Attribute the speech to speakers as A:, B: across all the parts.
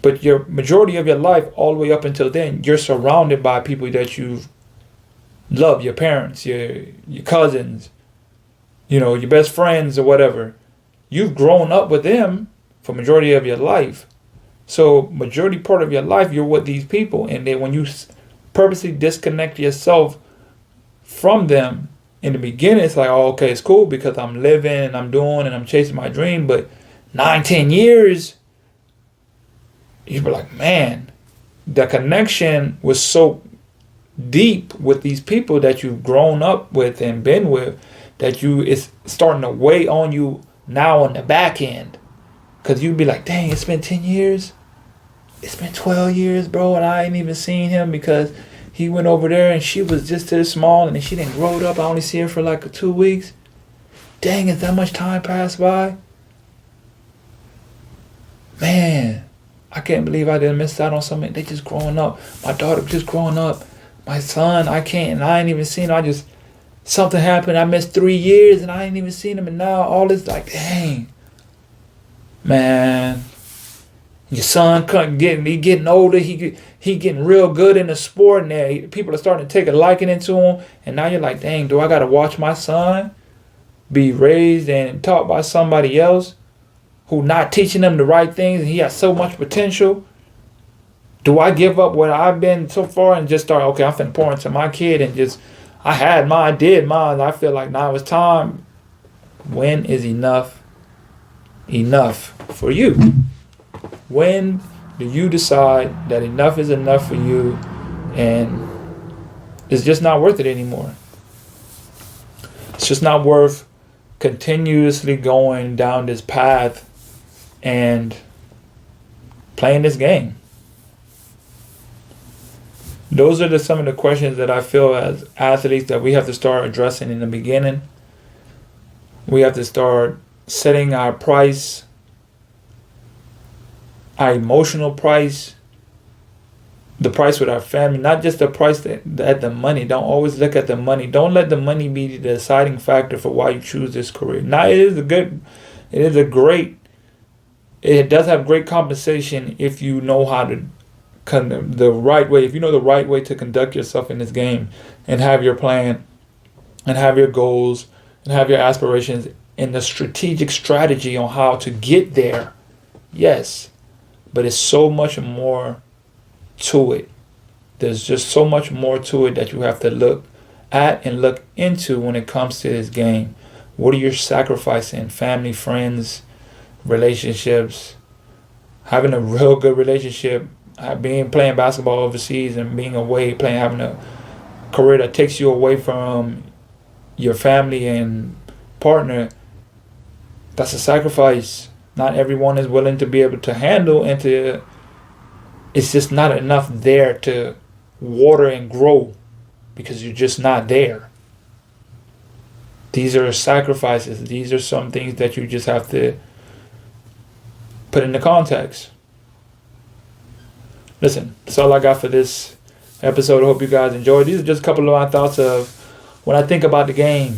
A: But your majority of your life, all the way up until then, you're surrounded by people that you love, your parents, your cousins, your best friends or whatever. You've grown up with them for majority of your life. So majority part of your life, you're with these people. And then when you purposely disconnect yourself from them in the beginning, it's like, oh, okay, it's cool because I'm living and I'm doing and I'm chasing my dream. But 9-10 years, you be like, man, the connection was so deep with these people that you've grown up with and been with that it's starting to weigh on you now on the back end. Because you'd be like, dang, it's been 10 years. It's been 12 years, bro, and I ain't even seen him because he went over there and she was just this small and then she didn't grow up. I only see her for like 2 weeks. Dang, is that much time passed by? Man, I can't believe I didn't miss out on something. They just growing up. My daughter just growing up. My son, I ain't even seen him. Something happened. I missed 3 years and I ain't even seen him. And now all this, like, dang. Man, your son getting older. He getting real good in the sport, and people are starting to take a liking into him. And now you're like, dang, do I got to watch my son be raised and taught by somebody else who not teaching him the right things, and he has so much potential? Do I give up what I've been so far and just start, okay, I'm finna pour into my kid and just, I had mine, did mine. I feel like now it's time. When is enough for you? When do you decide that enough is enough for you and it's just not worth it anymore? It's just not worth continuously going down this path and playing this game. Those are some of the questions that I feel as athletes that we have to start addressing in the beginning. We have to start setting our price, our emotional price, the price with our family, not just the price at the money. Don't always look at the money. Don't let the money be the deciding factor for why you choose this career. Now, it does have great compensation if you know how to the right way, if you know the right way to conduct yourself in this game and have your plan and have your goals and have your aspirations and the strategic strategy on how to get there. Yes, but it's so much more to it. There's just so much more to it that you have to look at and look into when it comes to this game. What are you sacrificing? Family, friends, relationships, having a real good relationship, playing basketball overseas and being away, having a career that takes you away from your family and partner. That's a sacrifice. Not everyone is willing to be able to handle it's just not enough there to water and grow because you're just not there. These are sacrifices. These are some things that you just have to put into context. Listen, that's all I got for this episode. I hope you guys enjoyed. These are just a couple of my thoughts of when I think about the game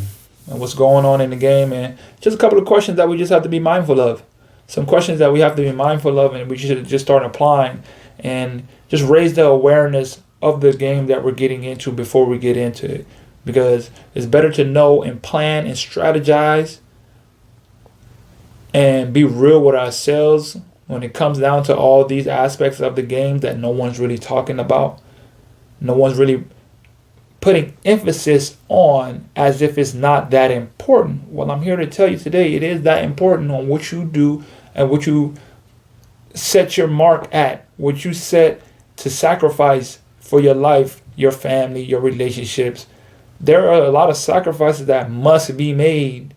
A: and what's going on in the game, and just a couple of questions that we just have to be mindful of. Some questions that we have to be mindful of and we should just start applying and just raise the awareness of the game that we're getting into before we get into it. Because it's better to know and plan and strategize and be real with ourselves when it comes down to all these aspects of the game that no one's really talking about. No one's really putting emphasis on as if it's not that important. Well, I'm here to tell you today it is that important on what you do and what you set your mark at, what you set to sacrifice for your life, your family, your relationships. There are a lot of sacrifices that must be made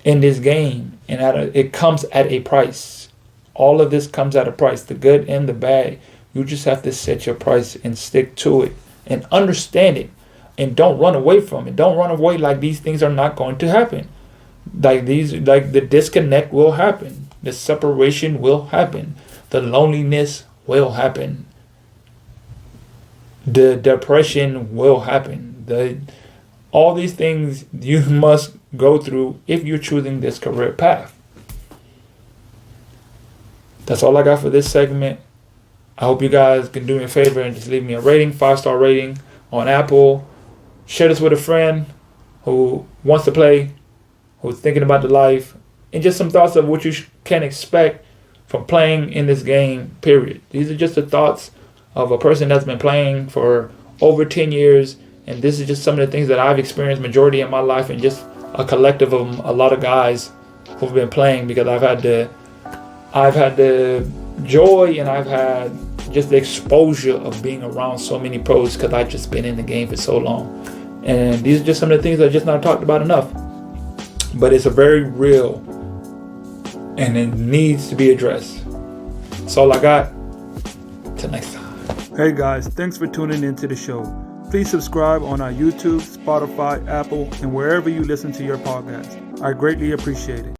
A: in this game, and it comes at a price. All of this comes at a price, the good and the bad. You just have to set your price and stick to it and understand it, and don't run away from it. Don't run away like these things are not going to happen. Like the disconnect will happen. The separation will happen. The loneliness will happen. The depression will happen. All these things you must go through if you're choosing this career path. That's all I got for this segment. I hope you guys can do me a favor and just leave me a rating, 5-star rating on Apple. Share this with a friend who wants to play, who's thinking about the life, and just some thoughts of what you can expect from playing in this game, period. These are just the thoughts of a person that's been playing for over 10 years, and this is just some of the things that I've experienced majority of my life, and just a collective of a lot of guys who've been playing, because I've had the joy and I've had just the exposure of being around so many pros, because I've just been in the game for so long. And these are just some of the things that are just not talked about enough. But it's a very real, and it needs to be addressed. That's all I got. Till next time. Hey guys, thanks for tuning into the show. Please subscribe on our YouTube, Spotify, Apple, and wherever you listen to your podcast. I greatly appreciate it.